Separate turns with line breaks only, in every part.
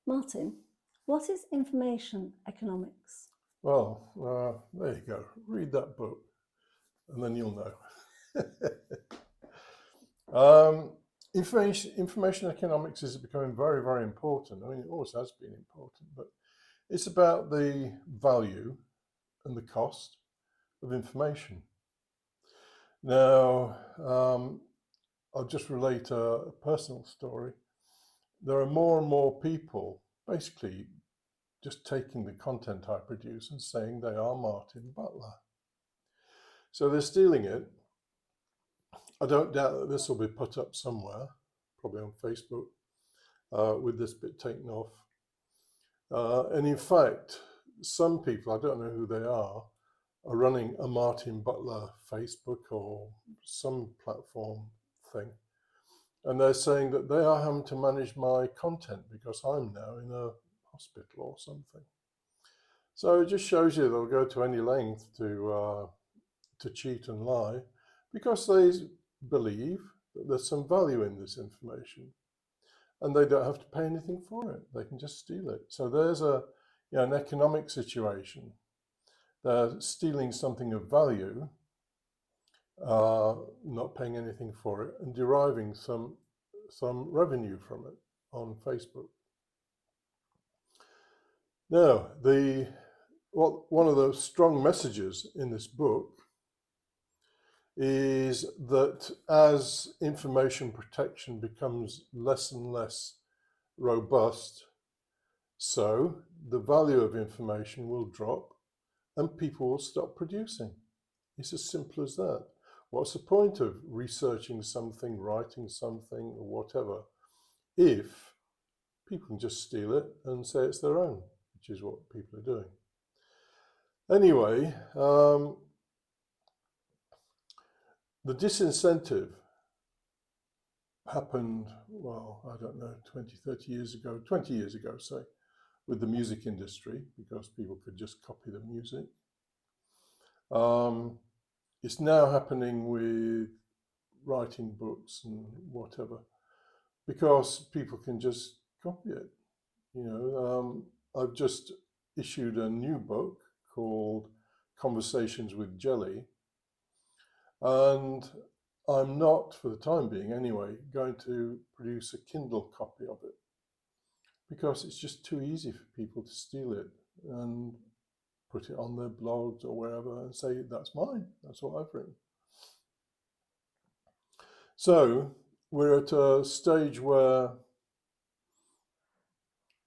Martin, what is information economics?
Well, there you go. Read that book, and then you'll know. Information economics is becoming very, very important. I mean, it always has been important, but it's about the value and the cost of information. Now, I'll just relate a personal story. There are more and more people basically just taking the content I produce and saying they are Martin Butler. So they're stealing it. I don't doubt that this will be put up somewhere, probably on Facebook, with this bit taken off. And in fact, some people, I don't know who they are running a Martin Butler Facebook or some platform thing. And they're saying that they are having to manage my content because I'm now in a hospital or something. So it just shows you they'll go to any length to cheat and lie because they believe that there's some value in this information and they don't have to pay anything for it. They can just steal it. So there's an economic situation. They're stealing something of value, not paying anything for it, and deriving some revenue from it on Facebook. Now, one of the strong messages in this book is that as information protection becomes less and less robust, so the value of information will drop and people will stop producing. It's as simple as that. What's the point of researching something, writing something, or whatever, if people can just steal it and say it's their own, which is what people are doing. Anyway, the disincentive happened, well, I don't know, 20 years ago, say, with the music industry, because people could just copy the music. It's now happening with writing books and whatever, because people can just copy it. I've just issued a new book called Conversations with Jelly, and I'm not, for the time being anyway, going to produce a Kindle copy of it because it's just too easy for people to steal it and put it on their blogs or wherever and say, that's mine, that's what I've written. So we're at a stage where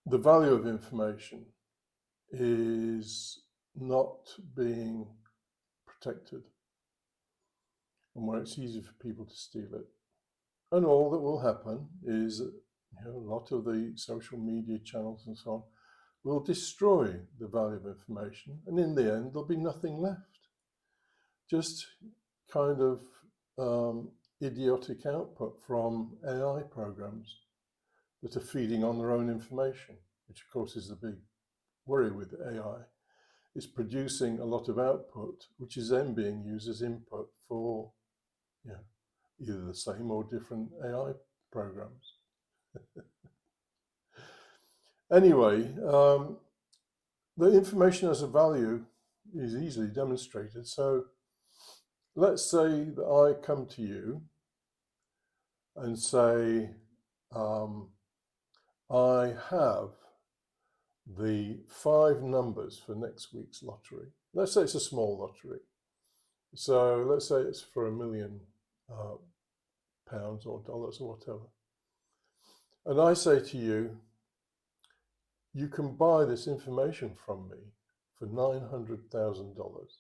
the value of information is not being protected, and where it's easy for people to steal it. And all that will happen is that a lot of the social media channels and so on will destroy the value of information, and in the end there'll be nothing left. Just kind of idiotic output from AI programs that are feeding on their own information, which of course is the big worry with AI. It's producing a lot of output, which is then being used as input for either the same or different AI programs. Anyway, the information as a value is easily demonstrated. So let's say that I come to you and say, I have the 5 numbers for next week's lottery. Let's say it's a small lottery. So let's say it's for £1 million or dollars or whatever. And I say to you, you can buy this information from me for $900,000.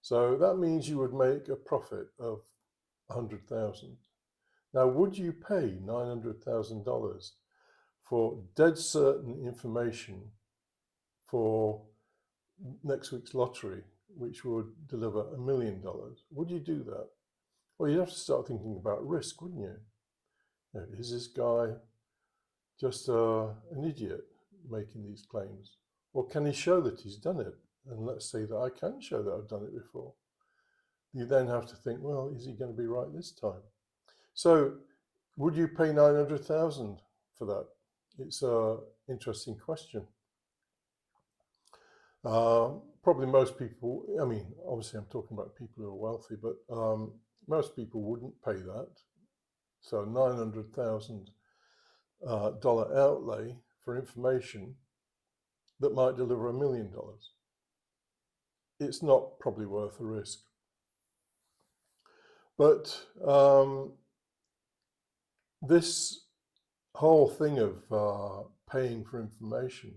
So that means you would make a profit of 100,000. Now, would you pay $900,000 for dead certain information for next week's lottery, which would deliver $1 million? Would you do that? Well, you'd have to start thinking about risk, wouldn't you? Is this guy just an idiot making these claims? Or can he show that he's done it? And let's say that I can show that I've done it before. You then have to think, well, is he going to be right this time? So would you pay 900,000 for that It's an interesting question. Probably most people, I mean, obviously I'm talking about people who are wealthy, but most people wouldn't pay that. So $900,000 outlay for information that might deliver $1 million. It's not probably worth the risk. But this whole thing of paying for information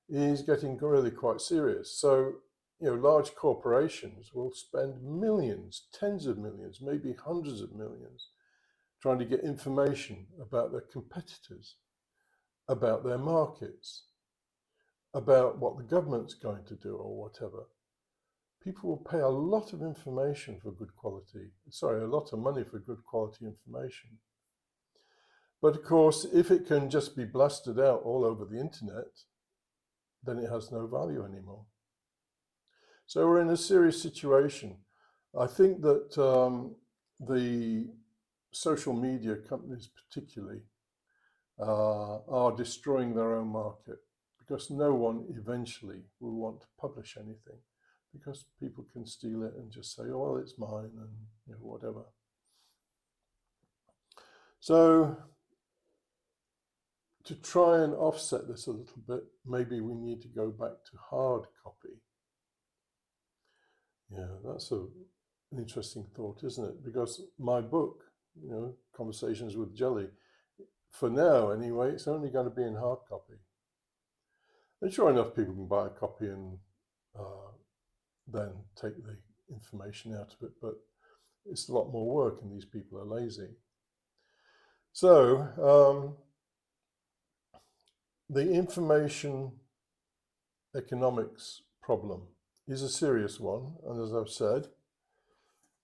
is getting really quite serious. So, large corporations will spend millions, tens of millions, maybe hundreds of millions, trying to get information about their competitors, about their markets, about what the government's going to do or whatever. People will pay a lot of information for good quality, a lot of money for good quality information. But of course, if it can just be blasted out all over the internet, then it has no value anymore. So we're in a serious situation. I think that the social media companies particularly are destroying their own market, because no one eventually will want to publish anything, because people can steal it and just say, oh, well, it's mine, and whatever. So to try and offset this a little bit, maybe we need to go back to hard copy. Yeah, that's an interesting thought, isn't it? Because my book, Conversations with Jelly, for now anyway, it's only going to be in hard copy. And sure enough, people can buy a copy and then take the information out of it, but it's a lot more work and these people are lazy. So the information economics problem is a serious one, and as I've said,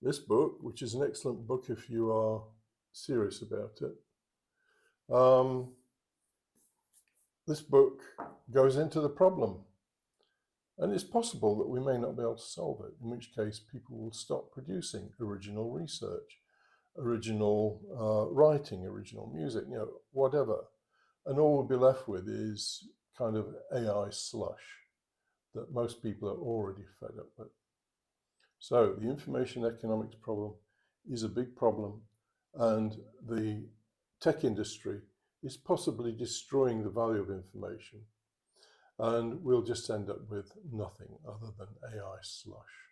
this book, which is an excellent book if you are serious about it, this book goes into the problem. And it's possible that we may not be able to solve it, in which case people will stop producing original research, original writing, original music, whatever. And all we'll be left with is kind of AI slush that most people are already fed up with. So the information economics problem is a big problem, and the tech industry is possibly destroying the value of information. And we'll just end up with nothing other than AI slush.